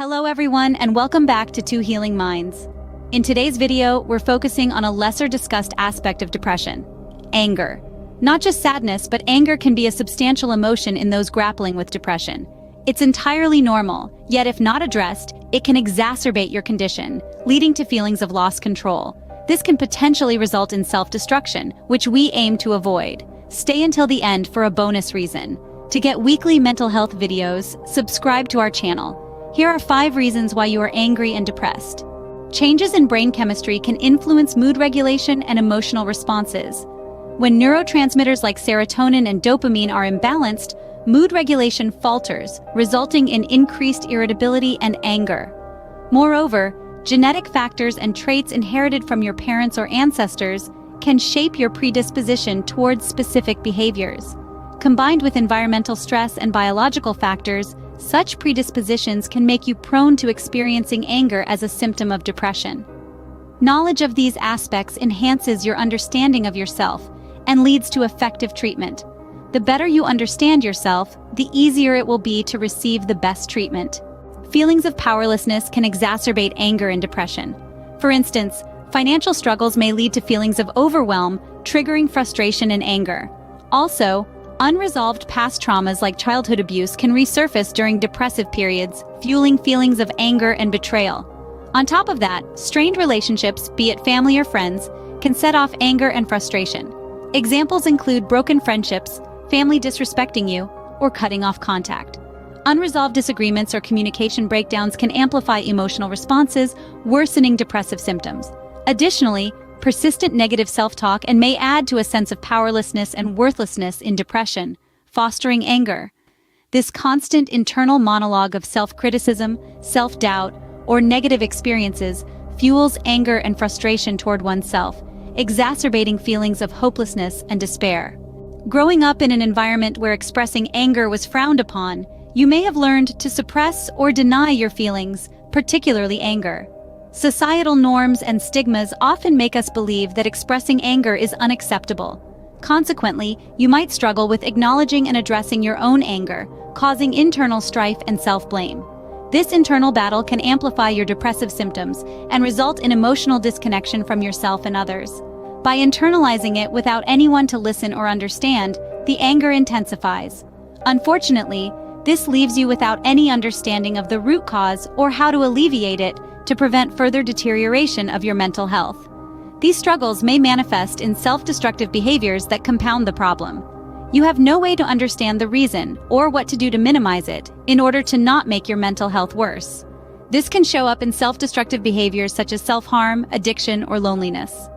Hello everyone, and welcome back to Two Healing Minds. In today's video, we're focusing on a lesser discussed aspect of depression: anger. Not just sadness, but anger can be a substantial emotion in those grappling with depression. It's entirely normal, yet if not addressed, it can exacerbate your condition, leading to feelings of lost control. This can potentially result in self-destruction, which we aim to avoid. Stay until the end for a bonus reason. To get weekly mental health videos, subscribe to our channel. Here are 5 reasons why you are angry and depressed. Changes in brain chemistry can influence mood regulation and emotional responses. When neurotransmitters like serotonin and dopamine are imbalanced, mood regulation falters, resulting in increased irritability and anger. Moreover, genetic factors and traits inherited from your parents or ancestors can shape your predisposition towards specific behaviors. Combined with environmental stress and biological factors, such predispositions can make you prone to experiencing anger as a symptom of depression. Knowledge of these aspects enhances your understanding of yourself and leads to effective treatment. The better you understand yourself, the easier it will be to receive the best treatment. Feelings of powerlessness can exacerbate anger and depression. For instance, financial struggles may lead to feelings of overwhelm, triggering frustration and anger. Also, unresolved past traumas like childhood abuse can resurface during depressive periods, fueling feelings of anger and betrayal. On top of that, strained relationships, be it family or friends, can set off anger and frustration. Examples include broken friendships, family disrespecting you, or cutting off contact. Unresolved disagreements or communication breakdowns can amplify emotional responses, worsening depressive symptoms. Additionally, persistent negative self-talk and may add to a sense of powerlessness and worthlessness in depression, fostering anger. This constant internal monologue of self-criticism, self-doubt, or negative experiences fuels anger and frustration toward oneself, exacerbating feelings of hopelessness and despair. Growing up in an environment where expressing anger was frowned upon, you may have learned to suppress or deny your feelings, particularly anger. Societal norms and stigmas often make us believe that expressing anger is unacceptable. Consequently, you might struggle with acknowledging and addressing your own anger, causing internal strife and self-blame. This internal battle can amplify your depressive symptoms and result in emotional disconnection from yourself and others. By internalizing it without anyone to listen or understand, the anger intensifies. Unfortunately, this leaves you without any understanding of the root cause or how to alleviate it to prevent further deterioration of your mental health. These struggles may manifest in self-destructive behaviors that compound the problem. You have no way to understand the reason or what to do to minimize it in order to not make your mental health worse. This can show up in self-destructive behaviors such as self-harm, addiction, or loneliness.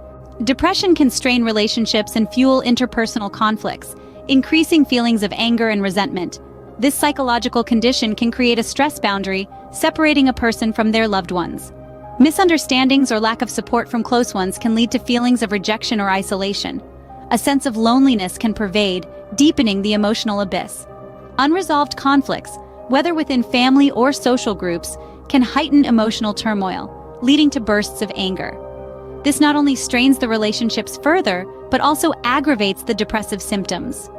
Depression can strain relationships and fuel interpersonal conflicts, increasing feelings of anger and resentment. This psychological condition can create a stress boundary, separating a person from their loved ones. Misunderstandings or lack of support from close ones can lead to feelings of rejection or isolation. A sense of loneliness can pervade, deepening the emotional abyss. Unresolved conflicts, whether within family or social groups, can heighten emotional turmoil, leading to bursts of anger. This not only strains the relationships further, but also aggravates the depressive symptoms.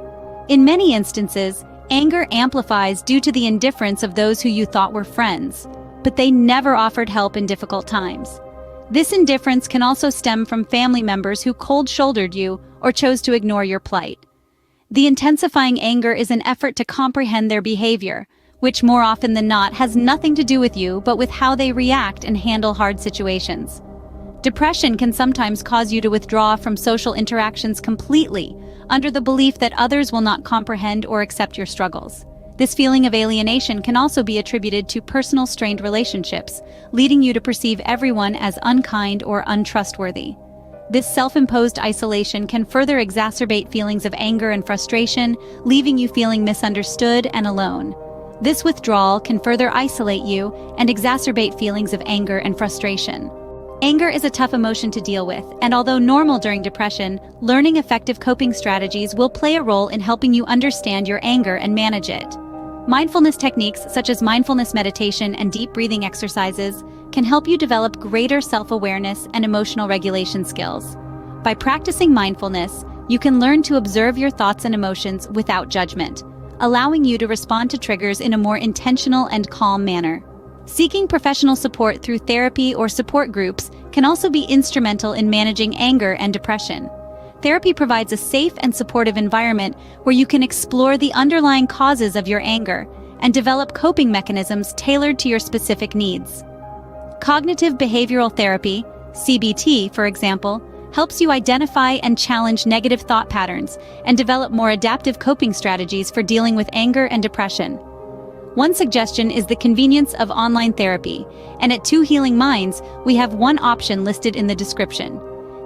In many instances, anger amplifies due to the indifference of those who you thought were friends, but they never offered help in difficult times. This indifference can also stem from family members who cold-shouldered you or chose to ignore your plight. The intensifying anger is an effort to comprehend their behavior, which more often than not has nothing to do with you but with how they react and handle hard situations. Depression can sometimes cause you to withdraw from social interactions completely, under the belief that others will not comprehend or accept your struggles. This feeling of alienation can also be attributed to personal strained relationships, leading you to perceive everyone as unkind or untrustworthy. This self-imposed isolation can further exacerbate feelings of anger and frustration, leaving you feeling misunderstood and alone. This withdrawal can further isolate you and exacerbate feelings of anger and frustration. Anger is a tough emotion to deal with, and although normal during depression, learning effective coping strategies will play a role in helping you understand your anger and manage it. Mindfulness techniques such as mindfulness meditation and deep breathing exercises can help you develop greater self-awareness and emotional regulation skills. By practicing mindfulness, you can learn to observe your thoughts and emotions without judgment, allowing you to respond to triggers in a more intentional and calm manner. Seeking professional support through therapy or support groups can also be instrumental in managing anger and depression. Therapy provides a safe and supportive environment where you can explore the underlying causes of your anger and develop coping mechanisms tailored to your specific needs. Cognitive behavioral therapy, CBT, for example, helps you identify and challenge negative thought patterns and develop more adaptive coping strategies for dealing with anger and depression. One suggestion is the convenience of online therapy, and at Two Healing Minds, we have one option listed in the description.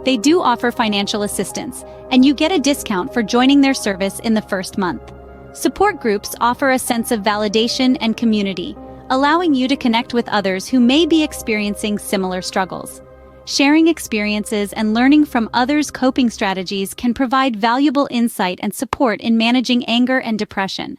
They do offer financial assistance, and you get a discount for joining their service in the first month. Support groups offer a sense of validation and community, allowing you to connect with others who may be experiencing similar struggles. Sharing experiences and learning from others' coping strategies can provide valuable insight and support in managing anger and depression.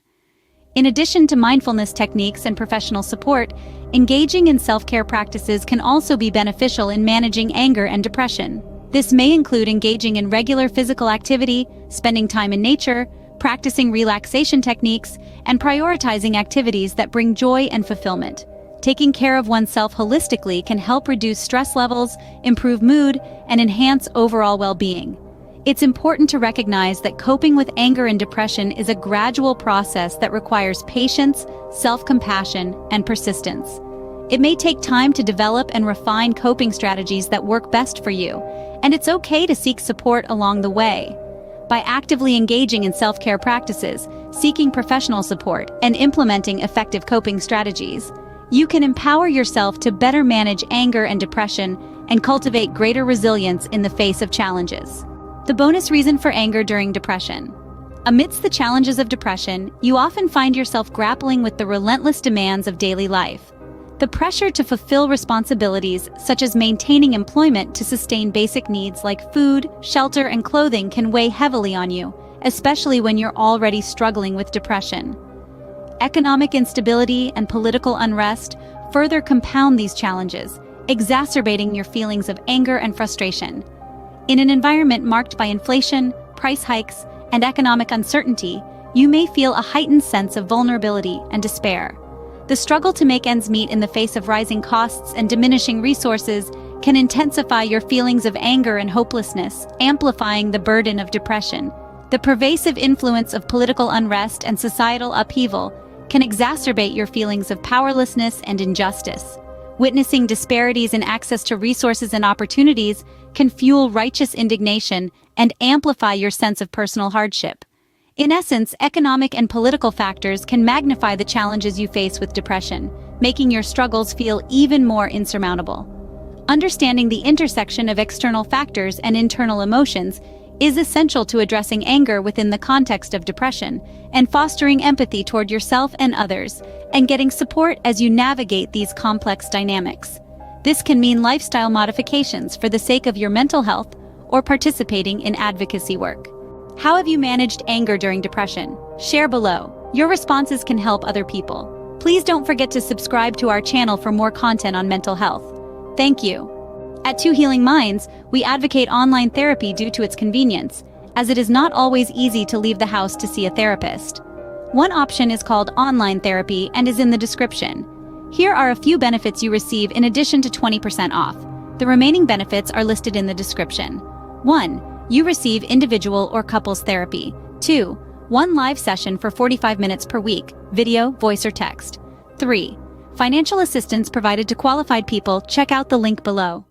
In addition to mindfulness techniques and professional support, engaging in self-care practices can also be beneficial in managing anger and depression. This may include engaging in regular physical activity, spending time in nature, practicing relaxation techniques, and prioritizing activities that bring joy and fulfillment. Taking care of oneself holistically can help reduce stress levels, improve mood, and enhance overall well-being. It's important to recognize that coping with anger and depression is a gradual process that requires patience, self-compassion, and persistence. It may take time to develop and refine coping strategies that work best for you, and it's okay to seek support along the way. By actively engaging in self-care practices, seeking professional support, and implementing effective coping strategies, you can empower yourself to better manage anger and depression and cultivate greater resilience in the face of challenges. The bonus reason for anger during depression. Amidst the challenges of depression, you often find yourself grappling with the relentless demands of daily life. The pressure to fulfill responsibilities, such as maintaining employment to sustain basic needs like food, shelter, and clothing, can weigh heavily on you, especially when you're already struggling with depression. Economic instability and political unrest further compound these challenges, exacerbating your feelings of anger and frustration. In an environment marked by inflation, price hikes, and economic uncertainty, you may feel a heightened sense of vulnerability and despair. The struggle to make ends meet in the face of rising costs and diminishing resources can intensify your feelings of anger and hopelessness, amplifying the burden of depression. The pervasive influence of political unrest and societal upheaval can exacerbate your feelings of powerlessness and injustice. Witnessing disparities in access to resources and opportunities can fuel righteous indignation and amplify your sense of personal hardship. In essence, economic and political factors can magnify the challenges you face with depression, making your struggles feel even more insurmountable. Understanding the intersection of external factors and internal emotions is essential to addressing anger within the context of depression and fostering empathy toward yourself and others, and getting support as you navigate these complex dynamics. This can mean lifestyle modifications for the sake of your mental health or participating in advocacy work. How have you managed anger during depression? Share below. Your responses can help other people. Please don't forget to subscribe to our channel for more content on mental health. Thank you. At Two Healing Minds, we advocate online therapy due to its convenience, as it is not always easy to leave the house to see a therapist. One option is called online therapy and is in the description. Here are a few benefits you receive in addition to 20% off. The remaining benefits are listed in the description. 1. You receive individual or couples therapy. 2. One live session for 45 minutes per week, video, voice, or text. 3. Financial assistance provided to qualified people. Check out the link below.